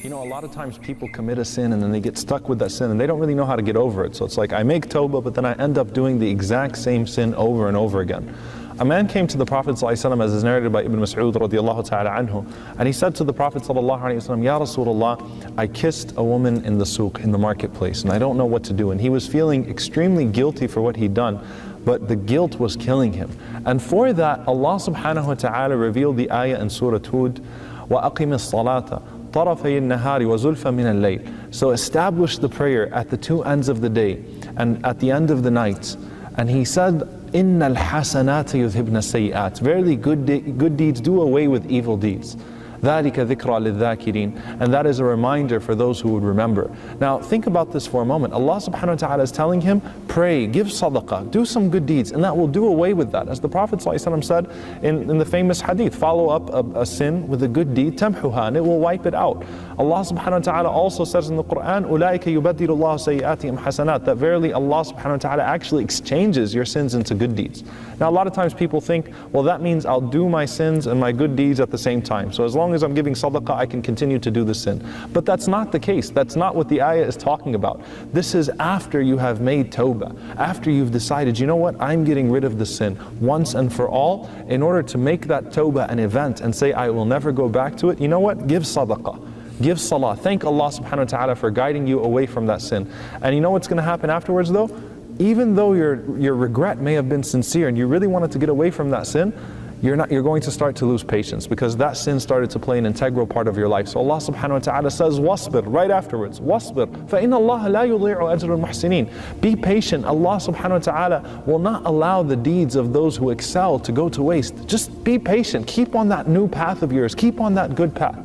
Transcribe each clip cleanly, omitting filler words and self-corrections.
You know, a lot of times people commit a sin and then they get stuck with that sin and they don't really know how to get over it. So it's like I make tawbah, but then I end up doing the exact same sin over and over again. A man came to the Prophet ﷺ, as is narrated by Ibn Mas'ud radiallahu ta'ala anhu, and he said to the Prophet ﷺ, Ya Rasulullah, I kissed a woman in the souk, in the marketplace, and I don't know what to do. And he was feeling extremely guilty for what he'd done, but the guilt was killing him. And for that, Allah subhanahu wa ta'ala revealed the ayah in Surah Hud, وَأَقِمِ الصَّلَاةَ طَرَفَيِ النَّهَارِ وَزُلْفًا مِنَ اللَّيْلِ. So establish the prayer at the two ends of the day and at the end of the night. And he said, إِنَّ الْحَسَنَاتِ يُذْهِبْنَ السَّيِّئَاتِ. Verily good deeds do away with evil deeds. ذَلِكَ ذِكْرَى لِلذَّاكِرِينَ. And that is a reminder for those who would remember. Now think about this for a moment. Allah subhanahu wa ta'ala is telling him, pray, give sadaqah, do some good deeds, and that will do away with that. As the Prophet ﷺ said in the famous hadith, follow up a sin with a good deed, تَمْحُهَا, and it will wipe it out. Allah subhanahu wa ta'ala also says in the Quran, أُولَٰئِكَ يُبَدِّلُ اللَّهُ سَيِّئَاتِهِمْ حَسَنَاتٍ, that verily Allah subhanahu wa ta'ala actually exchanges your sins into good deeds. Now a lot of times people think, well, that means I'll do my sins and my good deeds at the same time. So as long as I'm giving sadaqah, I can continue to do the sin. But that's not the case. That's not what the ayah is talking about. This is after you have made tawbah, after you've decided, you know what, I'm getting rid of the sin once and for all. In order to make that tawbah an event and say, I will never go back to it, you know what, give sadaqah. Give salah. Thank Allah subhanahu wa ta'ala for guiding you away from that sin. And you know what's going to happen afterwards though? Even though your regret may have been sincere and you really wanted to get away from that sin, you're going to start to lose patience because that sin started to play an integral part of your life. So Allah subhanahu wa ta'ala says, wasbir, right afterwards, wasbir, فَإِنَّ اللَّهَ لَا يُضِيعُ أَجْرَ الْمُحْسِنِينَ. Be patient. Allah subhanahu wa ta'ala will not allow the deeds of those who excel to go to waste. Just be patient. Keep on that new path of yours. Keep on that good path.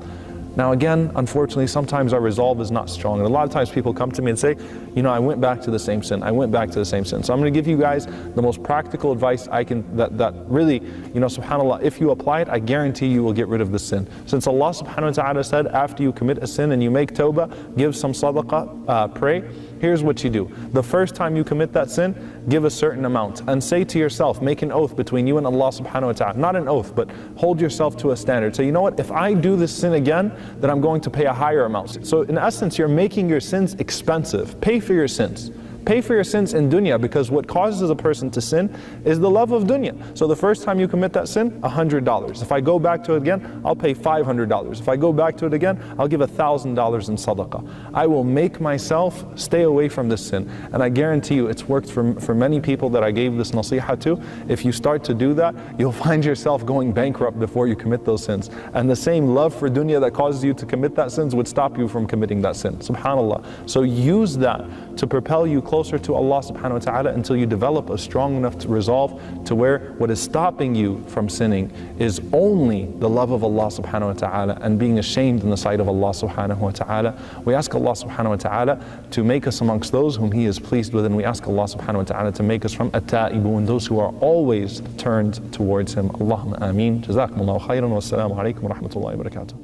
Now again, unfortunately, sometimes our resolve is not strong. And a lot of times people come to me and say, you know, I went back to the same sin. I went back to the same sin. So I'm going to give you guys the most practical advice I can, that really, you know, subhanAllah, if you apply it, I guarantee you will get rid of the sin. Since Allah subhanahu wa ta'ala said, after you commit a sin and you make tawbah, give some sadaqah, pray. Here's what you do. The first time you commit that sin, give a certain amount and say to yourself, make an oath between you and Allah subhanahu wa ta'ala. Not an oath, but hold yourself to a standard. So you know what, if I do this sin again, then I'm going to pay a higher amount. So in essence, you're making your sins expensive. Pay for your sins. Pay for your sins in dunya, because what causes a person to sin is the love of dunya. So the first time you commit that sin, $100. If I go back to it again, I'll pay $500. If I go back to it again, I'll give $1,000 in sadaqah. I will make myself stay away from this sin. And I guarantee you it's worked for many people that I gave this nasiha to. If you start to do that, you'll find yourself going bankrupt before you commit those sins. And the same love for dunya that causes you to commit that sins would stop you from committing that sin. SubhanAllah. So use that to propel you closer to Allah subhanahu wa ta'ala until you develop a strong enough resolve to where what is stopping you from sinning is only the love of Allah subhanahu wa ta'ala and being ashamed in the sight of Allah subhanahu wa ta'ala. We ask Allah subhanahu wa ta'ala to make us amongst those whom He is pleased with, and we ask Allah subhanahu wa ta'ala to make us from at-ta'ibun, those who are always turned towards Him. Allahumma ameen. Jazakumullahu khairan wa assalamu alaikum wa rahmatullahi wa barakatuh.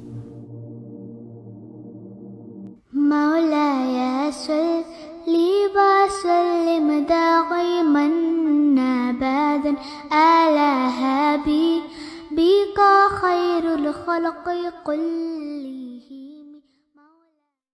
لي وسلم دائما أبدا على حبيبك خير الخلق قل